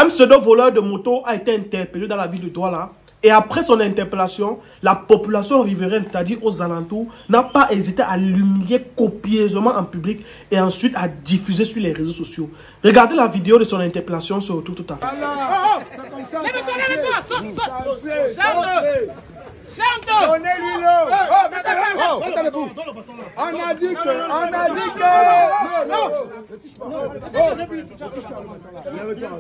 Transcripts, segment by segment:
Un pseudo-voleur de moto a été interpellé dans la ville de Douala. Et après son interpellation, la population riveraine, c'est-à-dire aux alentours, n'a pas hésité à l'humilier copieusement en public et ensuite à diffuser sur les réseaux sociaux. Regardez la vidéo de son interpellation sur tout à l'heure. Donnez-lui l'eau. On a dit que.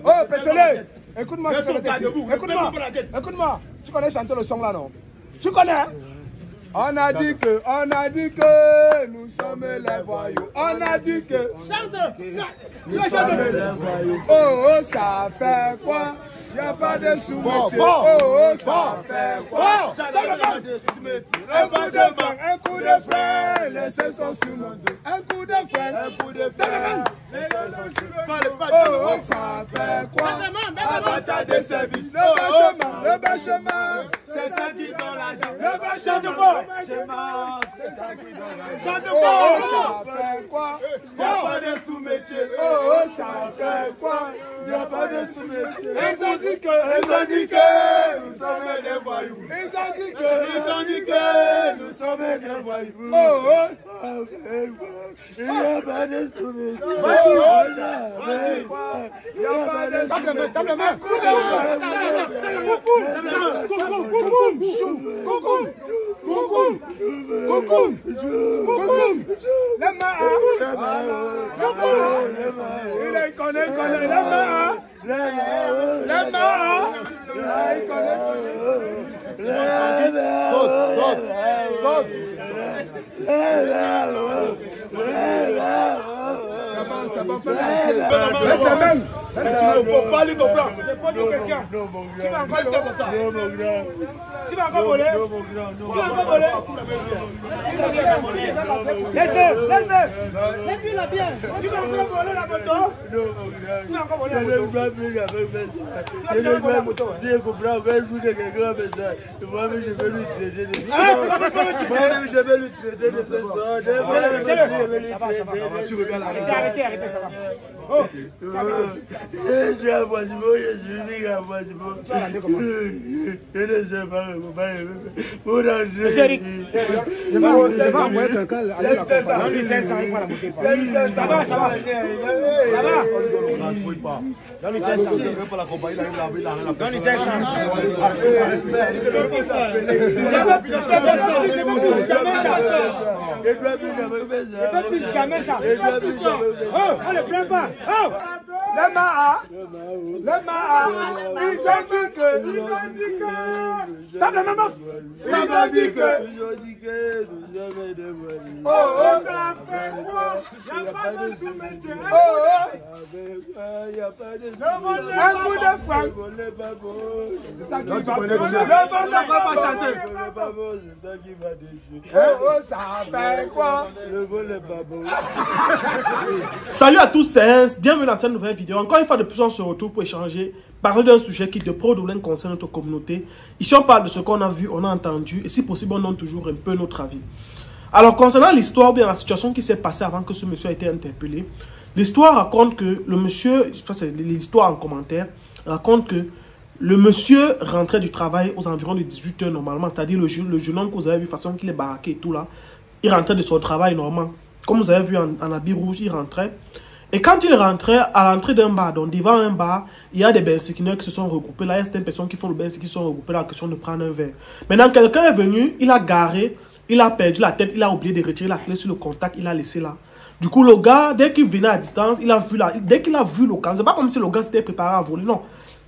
Oh, Péchelé, écoute-moi. Écoute-moi. Tu connais chanter le son là, non? Tu connais? On a dit que nous sommes les voyous. On a dit que. Nous sommes les voyous. Oh, ça fait quoi? Y'a pas de sous-métier. Oh, ça fait quoi? Un coup de frein, laissez son sous mon dos. Un coup de frein. Oh, ça fait quoi? Abattage de service. Le bas chemin, c'est ça qui donne l'argent. Le bas chemin, c'est ça qui donne l'argent. Oh, ça fait quoi? Y'a pas de sous-métier. Oh, ça fait quoi? Y'a pas de sous-métier. Ils ont dit que nous sommes des voyous. Ils ont dit que nous sommes des voyous. Oh, il n'y a pas de sous-métier. Oh, ça fait quoi? Il n'y a pas de sous-métier. Tape la main. La main. Il connaît la main. La main. Ça va pas. Laisse même. Tu ne peux pas lui comprendre. Je pose une question. Tu vas encore comme ça. Tu vas encore voler. Laisse-le. Laisse-lui la bien. Tu vas encore voler la moto. Tu vas encore voler la moto. Si je comprends, quand je joue quelqu'un comme ça, moi-même je vais lui traiter de ça. Moi-même je vais lui traiter de ce sort. Arrêtez, ça va. Oh, je suis à Boisimo, je suis venu à Boisimo. Je ne sais pas pour rentrer. Monsieur Eric, je vais envoyer quelqu'un aller la compagnie. Non, lui, c'est ça, il va la monter. Ça va. Dans les 500. Dans les 500. Jamais ça. Oh, on ne prend pas. Oh. Les Maha. Ils ont dit que. Tape la même offre. Ils ont dit que. Oh, ça fait quoi? Il n'y a pas de sous-métier. Oh, il n'y a pas de sous-métier. Un coup de frein. Ça qui va pas chanter. Oh, ça fait quoi? Salut à tous, c'est bienvenue dans cette nouvelle vidéo. Encore une fois de plus, on se retrouve pour échanger, parler d'un sujet qui de près ou de loin concerne notre communauté. Ici, on parle de ce qu'on a vu, on a entendu, et si possible, on donne toujours un peu notre avis. Alors, concernant l'histoire, bien la situation qui s'est passée avant que ce monsieur ait été interpellé, l'histoire raconte que le monsieur, je pense que c'est l'histoire en commentaire, raconte que le monsieur rentrait du travail aux environs de 18 h normalement, c'est-à-dire le jeune homme que vous avez vu, façon qu'il est baraqué et tout là, il rentrait de son travail normal. Comme vous avez vu en habit rouge, il rentrait. Et quand il rentrait à l'entrée d'un bar, donc devant un bar, il y a des bensiquineurs qui se sont regroupés. Là, il y a certaines personnes qui font le bensic qui sont regroupées là, la question de prendre un verre. Maintenant, quelqu'un est venu, il a garé, il a perdu la tête, il a oublié de retirer la clé sur le contact, il a laissé là. Du coup, le gars, dès qu'il venait à distance, dès qu'il a vu le cas, c'est pas comme si le gars s'était préparé à voler, non.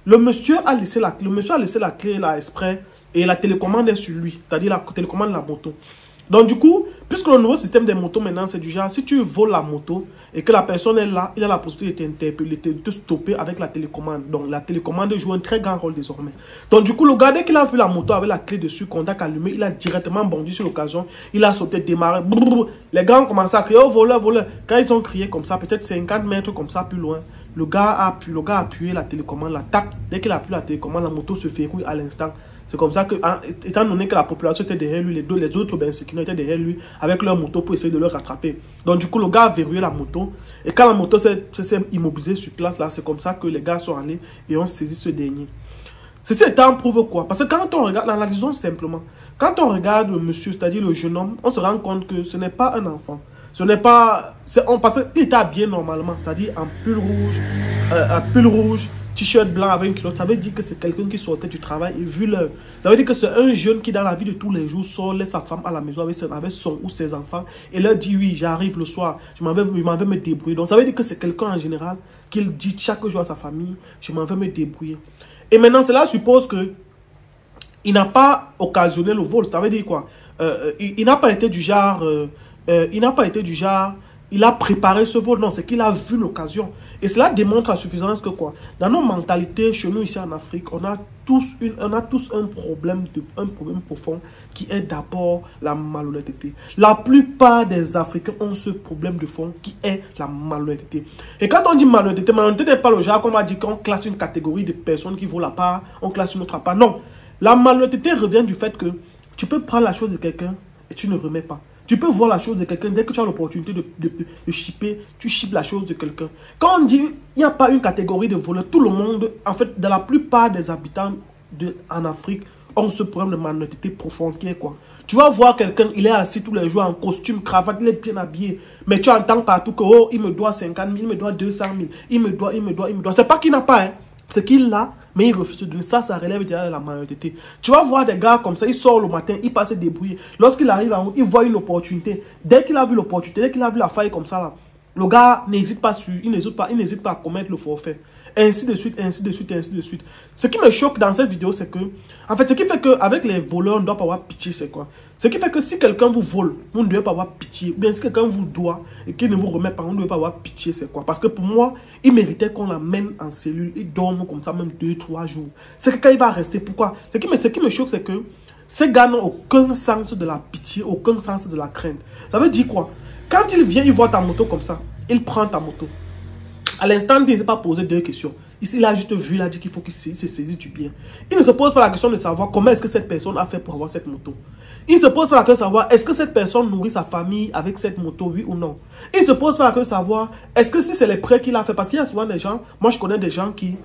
Le monsieur a laissé la clé là exprès et la télécommande est sur lui, c'est-à-dire la télécommande de la moto. Donc du coup, puisque le nouveau système des motos maintenant c'est du genre, si tu voles la moto et que la personne est là, il a la possibilité de t'interpeller, de te stopper avec la télécommande. Donc la télécommande joue un très grand rôle désormais. Donc du coup, le gars, dès qu'il a vu la moto avec la clé dessus, contact allumé, il a directement bondi sur l'occasion, il a sauté, démarré. Les gars ont commencé à crier, oh voleur, voleur. Quand ils ont crié comme ça, peut-être 50 mètres comme ça plus loin, le gars a appuyé la télécommande, la tac. Dès qu'il a appuyé la télécommande, la moto se verrouille à l'instant. C'est comme ça que, étant donné que la population était derrière lui, les autres insécurés étaient derrière lui, avec leur moto pour essayer de le rattraper. Donc du coup, le gars a verrouillé la moto. Et quand la moto s'est immobilisée sur place, là, c'est comme ça que les gars sont allés et ont saisi ce dernier. Ceci étant prouve quoi? Parce que quand on regarde, analysons simplement, quand on regarde le monsieur, c'est-à-dire le jeune homme, on se rend compte que ce n'est pas un enfant. Ce n'est pas... parce qu'il était habillé normalement, c'est-à-dire en pull rouge, t-shirt blanc avec une culotte. Ça veut dire que c'est quelqu'un qui sortait du travail et vu l'heure. Ça veut dire que c'est un jeune qui dans la vie de tous les jours sort, laisse sa femme à la maison avec son ou ses enfants et leur dit oui, j'arrive le soir, je m'en vais me débrouiller. Donc ça veut dire que c'est quelqu'un en général qui dit chaque jour à sa famille, je m'en vais me débrouiller. Et maintenant cela suppose que il n'a pas occasionné le vol. Ça veut dire quoi? Il n'a pas été du genre... il a préparé ce vol. Non, c'est qu'il a vu l'occasion. Et cela démontre à suffisance que quoi? Dans nos mentalités, chez nous ici en Afrique, on a tous un problème profond qui est d'abord la malhonnêteté. La plupart des Africains ont ce problème de fond qui est la malhonnêteté. Et quand on dit malhonnêteté n'est pas le genre qu'on va dire qu'on classe une catégorie de personnes qui volent à part, on classe une autre à part. Non. La malhonnêteté revient du fait que tu peux prendre la chose de quelqu'un et tu ne remets pas. Tu peux voir la chose de quelqu'un, dès que tu as l'opportunité de shipper, tu shippes la chose de quelqu'un. Quand on dit il n'y a pas une catégorie de voleurs, tout le monde, en fait, dans la plupart des habitants en Afrique, ont ce problème de malhonnêteté profonde qui est quoi? Tu vas voir quelqu'un, il est assis tous les jours en costume, cravate, il est bien habillé, mais tu entends partout que oh, il me doit 50 000, il me doit 200 000, il me doit. C'est pas qu'il n'a pas, hein. C'est qu'il l'a, mais il refuse de donner. Ça relève déjà de la malhonnêteté. Tu vas voir des gars comme ça, il sort le matin, il passe se débrouiller. Lorsqu'il arrive en haut, il voit une opportunité. Dès qu'il a vu l'opportunité, dès qu'il a vu la faille comme ça, là, le gars n'hésite pas à commettre le forfait. Ainsi de suite, ainsi de suite, ainsi de suite. Ce qui me choque dans cette vidéo, c'est que, en fait, ce qui fait qu'avec les voleurs, on ne doit pas avoir pitié, c'est quoi? Ce qui fait que si quelqu'un vous vole, vous ne devez pas avoir pitié. Ou bien si quelqu'un vous doit et qu'il ne vous remet pas, vous ne devez pas avoir pitié, c'est quoi? Parce que pour moi, il méritait qu'on l'amène en cellule, il dorme comme ça même 2-3 jours. C'est que quand il va rester, pourquoi? Ce qui me choque, c'est que ces gars n'ont aucun sens de la pitié, aucun sens de la crainte. Ça veut dire quoi? Quand il vient, il voit ta moto comme ça, il prend ta moto. À l'instant, il ne s'est pas posé deux questions. Il a juste vu, il a dit qu'il faut qu'il se saisisse du bien. Il ne se pose pas la question de savoir comment est-ce que cette personne a fait pour avoir cette moto. Il ne se pose pas la question de savoir est-ce que cette personne nourrit sa famille avec cette moto, oui ou non. Il ne se pose pas la question de savoir est-ce que si c'est les prêts qu'il a fait. Parce qu'il y a souvent des gens, moi je connais des gens qui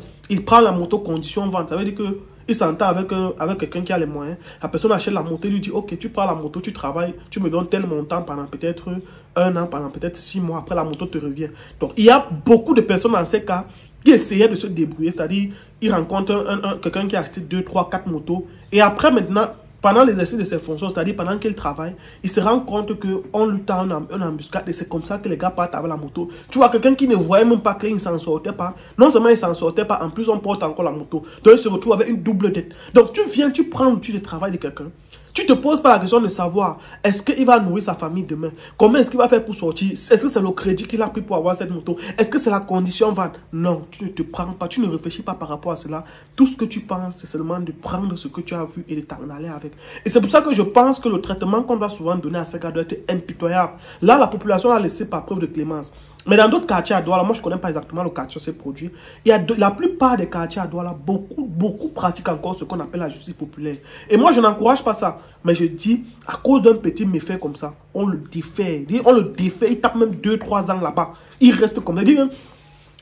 prennent la moto condition vente. Ça veut dire que il s'entend avec quelqu'un qui a les moyens. La personne achète la moto, il lui dit ok, tu prends la moto, tu travailles, tu me donnes tel montant pendant peut-être 1 an, pendant peut-être 6 mois, après la moto te revient. Donc il y a beaucoup de personnes dans ces cas qui essayaient de se débrouiller, c'est-à-dire ils rencontrent quelqu'un qui a acheté 2, 3, 4 motos et après maintenant, pendant l'exercice de ses fonctions, c'est-à-dire pendant qu'il travaille, il se rend compte qu'on lui tend une embuscade et c'est comme ça que les gars partent avec la moto. Tu vois, quelqu'un qui ne voyait même pas qu'il ne s'en sortait pas, non seulement il ne s'en sortait pas, en plus on porte encore la moto. Donc il se retrouve avec une double dette. Donc tu viens, tu prends l'outil de travail de quelqu'un. Tu ne te poses pas la question de savoir est-ce qu'il va nourrir sa famille demain? Comment est-ce qu'il va faire pour sortir? Est-ce que c'est le crédit qu'il a pris pour avoir cette moto? Est-ce que c'est la condition vente? Non, tu ne te prends pas, tu ne réfléchis pas par rapport à cela. Tout ce que tu penses, c'est seulement de prendre ce que tu as vu et de t'en aller avec. Et c'est pour ça que je pense que le traitement qu'on doit souvent donner à ces gars doit être impitoyable. Là, la population l'a laissé par preuve de clémence. Mais dans d'autres quartiers à Douala, moi je ne connais pas exactement le quartier où c'est produit. La plupart des quartiers à Douala, beaucoup pratiquent encore ce qu'on appelle la justice populaire. Et moi je n'encourage pas ça. Mais je dis, à cause d'un petit méfait comme ça, on le défait. On le défait, il tape même 2-3 ans là-bas. Il reste comme ça.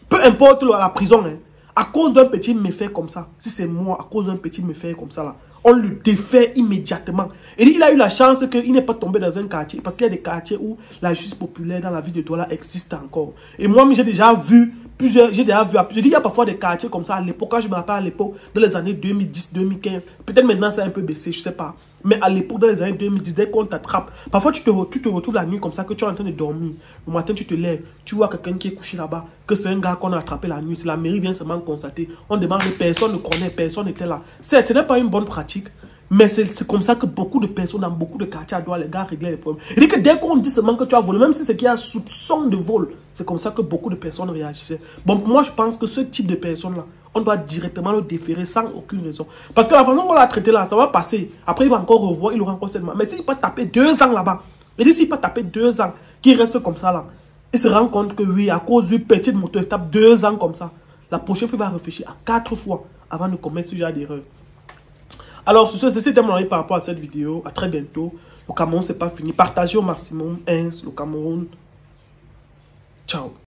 Peu importe la prison, hein, à cause d'un petit méfait comme ça, si c'est moi, à cause d'un petit méfait comme ça là, on le défait immédiatement. Et il a eu la chance qu'il n'est pas tombé dans un quartier. Parce qu'il y a des quartiers où la justice populaire dans la ville de Douala existe encore. Et moi, j'ai déjà vu plusieurs. Je dis, il y a parfois des quartiers comme ça. À l'époque, quand je me rappelle à l'époque, dans les années 2010, 2015. Peut-être maintenant, ça a un peu baissé, je ne sais pas. Mais à l'époque, dans les années 2010, dès qu'on t'attrape, parfois tu te retrouves la nuit comme ça, que tu es en train de dormir. Le matin, tu te lèves, tu vois quelqu'un qui est couché là-bas, que c'est un gars qu'on a attrapé la nuit. La mairie vient seulement constater. On demande, personne ne connaît, personne n'était là. Certes, ce n'est pas une bonne pratique, mais c'est comme ça que beaucoup de personnes, dans beaucoup de quartiers à Douala, les gars réglaient les problèmes. Et que dès qu'on dit seulement que tu as volé, même si c'est qu'il y a soupçon de vol, c'est comme ça que beaucoup de personnes réagissaient. Bon, pour moi, je pense que ce type de personnes-là, on doit directement le déférer sans aucune raison. Parce que la façon qu'on l'a traité là, ça va passer. Après, il va encore revoir, il aura encore cette main. Mais s'il peut taper 2 ans là-bas, et s'il peut taper 2 ans, qu'il reste comme ça là, il se rend compte que oui, à cause d'une petite moto, il tape 2 ans comme ça. La prochaine fois, il va réfléchir à 4 fois avant de commettre ce genre d'erreur. Alors, sur ce, ceci était mon avis par rapport à cette vidéo. À très bientôt. Le Cameroun, c'est pas fini. Partagez au maximum. Le Cameroun. Ciao.